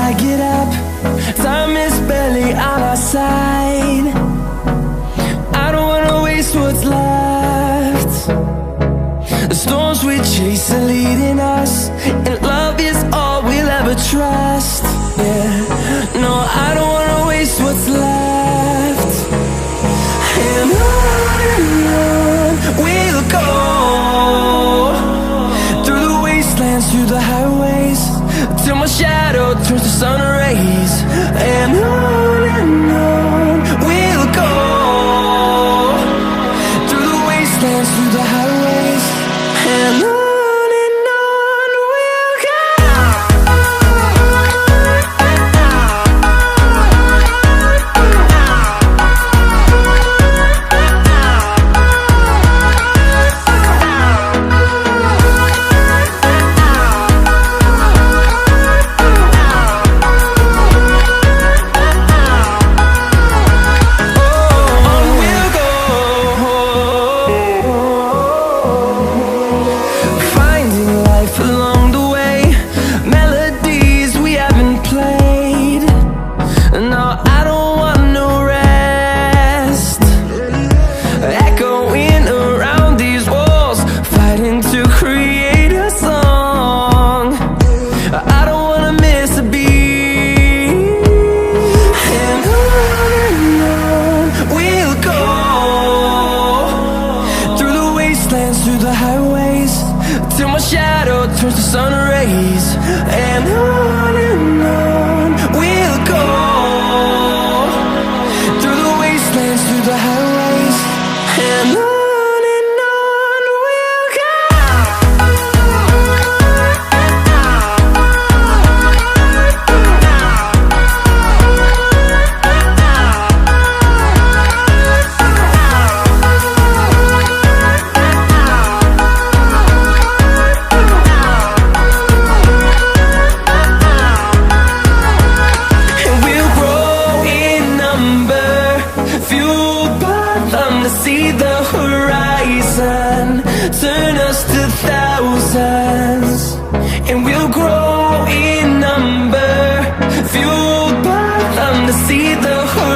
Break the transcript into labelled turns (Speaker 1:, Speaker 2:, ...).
Speaker 1: I get up, time is barely on our side. I don't wanna waste what's left. The storms we chase are leading us, and love is all we'll ever trust. Yeah, no, I don't wanna waste what's left. And on we'll go, through the wastelands, through the highways, till my shadow turns to sun rays. And on we'll go, through the wastelands, through the highways, and on we'll go. Through the highways, till my shadow turns to sun rays. And on we'll go, through the wastelands, through the highways, and on we'll go. To see the horizon turn us to thousands, and we'll grow in number, fueled by them to see the horizon.